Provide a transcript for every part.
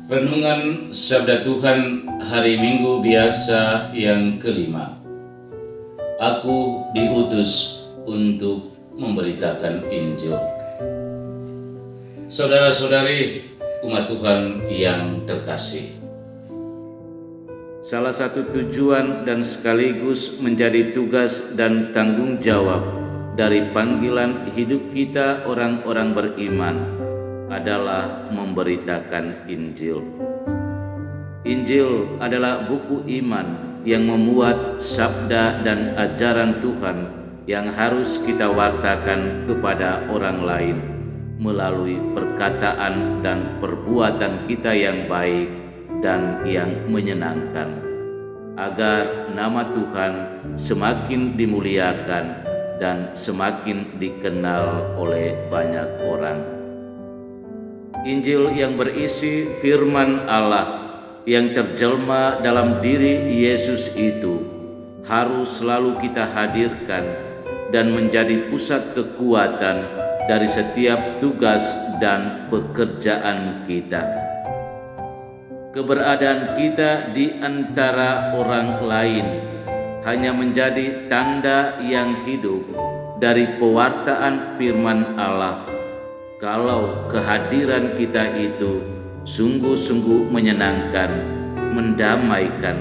Renungan Sabda Tuhan hari Minggu biasa yang kelima. Aku diutus untuk memberitakan Injil. Saudara-saudari umat Tuhan yang terkasih, salah satu tujuan dan sekaligus menjadi tugas dan tanggung jawab dari panggilan hidup kita orang-orang beriman adalah memberitakan Injil. Injil adalah buku iman yang memuat sabda dan ajaran Tuhan yang harus kita wartakan kepada orang lain melalui perkataan dan perbuatan kita yang baik dan yang menyenangkan, agar nama Tuhan semakin dimuliakan dan semakin dikenal oleh banyak orang. Injil yang berisi firman Allah yang terjelma dalam diri Yesus itu harus selalu kita hadirkan dan menjadi pusat kekuatan dari setiap tugas dan pekerjaan kita. Keberadaan kita di antara orang lain hanya menjadi tanda yang hidup dari pewartaan firman Allah, kalau kehadiran kita itu sungguh-sungguh menyenangkan, mendamaikan,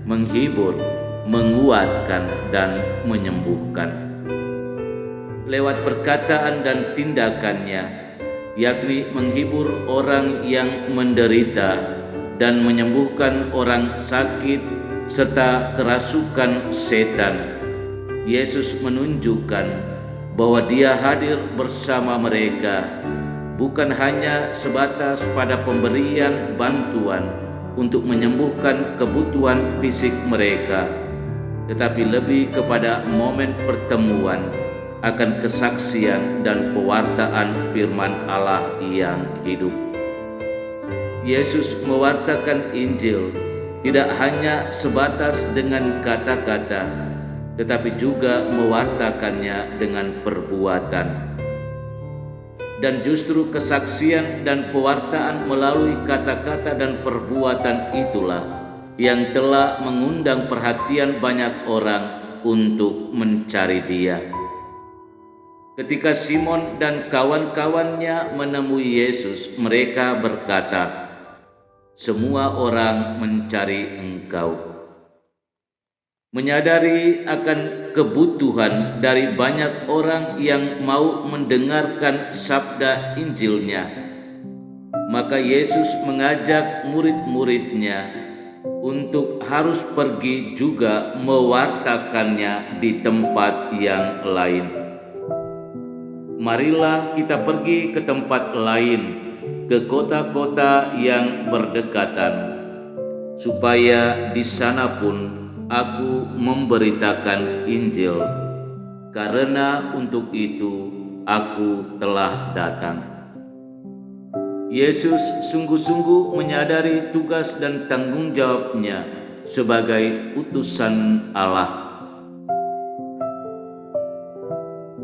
menghibur, menguatkan, dan menyembuhkan. Lewat perkataan dan tindakannya, yakni menghibur orang yang menderita dan menyembuhkan orang sakit serta kerasukan setan, Yesus menunjukkan bahwa Dia hadir bersama mereka, bukan hanya sebatas pada pemberian bantuan untuk menyembuhkan kebutuhan fisik mereka, tetapi lebih kepada momen pertemuan akan kesaksian dan pewartaan firman Allah yang hidup. Yesus mewartakan Injil tidak hanya sebatas dengan kata-kata, tetapi juga mewartakannya dengan perbuatan. Dan justru kesaksian dan pewartaan melalui kata-kata dan perbuatan itulah yang telah mengundang perhatian banyak orang untuk mencari Dia. Ketika Simon dan kawan-kawannya menemui Yesus, mereka berkata, "Semua orang mencari Engkau." Menyadari akan kebutuhan dari banyak orang yang mau mendengarkan sabda Injilnya, maka Yesus mengajak murid-muridnya untuk harus pergi juga mewartakannya di tempat yang lain. Marilah kita pergi ke tempat lain, ke kota-kota yang berdekatan, supaya di sana pun aku memberitakan Injil, karena untuk itu aku telah datang. Yesus sungguh-sungguh menyadari tugas dan tanggung jawabnya sebagai utusan Allah.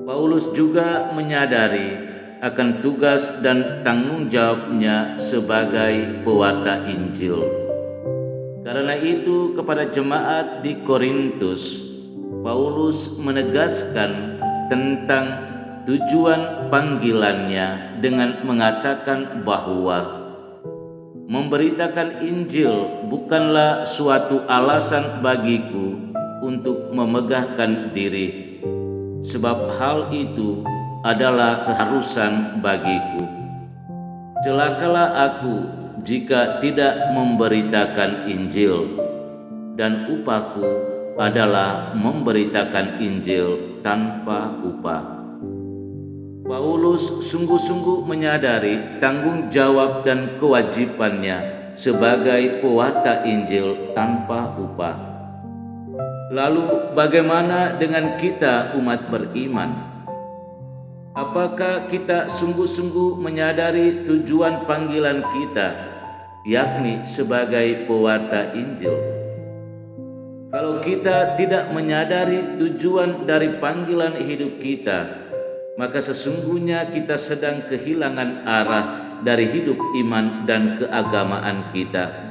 Paulus juga menyadari akan tugas dan tanggung jawabnya sebagai pewarta Injil. Karena itu kepada jemaat di Korintus, Paulus menegaskan tentang tujuan panggilannya dengan mengatakan bahwa memberitakan Injil bukanlah suatu alasan bagiku untuk memegahkan diri, sebab hal itu adalah keharusan bagiku. Celakalah aku jika tidak memberitakan Injil, dan upahku adalah memberitakan Injil tanpa upah. Paulus sungguh-sungguh menyadari tanggung jawab dan kewajibannya sebagai pewarta Injil tanpa upah. Lalu bagaimana dengan kita umat beriman? Apakah kita sungguh-sungguh menyadari tujuan panggilan kita, yakni sebagai pewarta Injil? Kalau kita tidak menyadari tujuan dari panggilan hidup kita, maka sesungguhnya kita sedang kehilangan arah dari hidup iman dan keagamaan kita.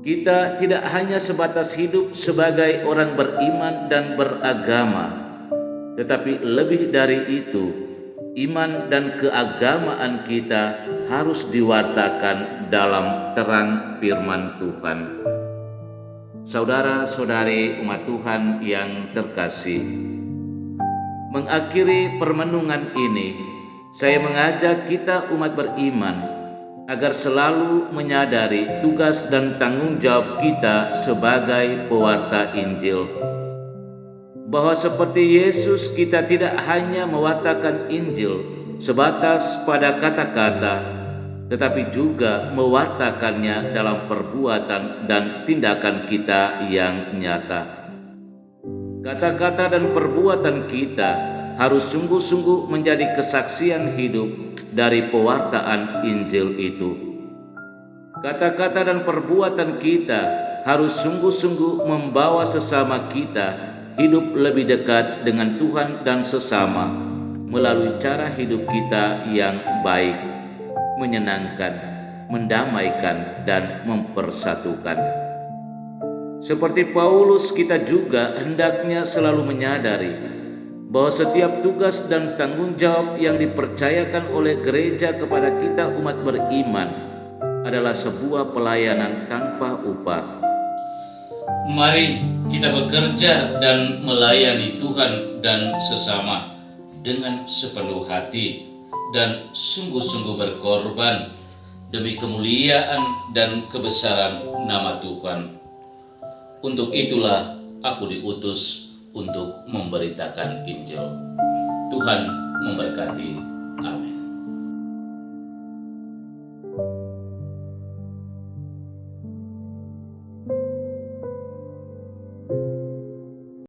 Kita tidak hanya sebatas hidup sebagai orang beriman dan beragama, tetapi lebih dari itu, iman dan keagamaan kita harus diwartakan dalam terang firman Tuhan. Saudara-saudari umat Tuhan yang terkasih, mengakhiri permenungan ini, saya mengajak kita umat beriman agar selalu menyadari tugas dan tanggung jawab kita sebagai pewarta Injil. Bahwa seperti Yesus, kita tidak hanya mewartakan Injil sebatas pada kata-kata, tetapi juga mewartakannya dalam perbuatan dan tindakan kita yang nyata. Kata-kata dan perbuatan kita harus sungguh-sungguh menjadi kesaksian hidup dari pewartaan Injil itu. Kata-kata dan perbuatan kita harus sungguh-sungguh membawa sesama kita hidup lebih dekat dengan Tuhan dan sesama melalui cara hidup kita yang baik, menyenangkan, mendamaikan, dan mempersatukan. Seperti Paulus, kita juga hendaknya selalu menyadari bahwa setiap tugas dan tanggung jawab yang dipercayakan oleh gereja kepada kita umat beriman adalah sebuah pelayanan tanpa upah. Mari kita bekerja dan melayani Tuhan dan sesama dengan sepenuh hati dan sungguh-sungguh berkorban demi kemuliaan dan kebesaran nama Tuhan. Untuk itulah aku diutus untuk memberitakan Injil. Tuhan memberkati. Amin.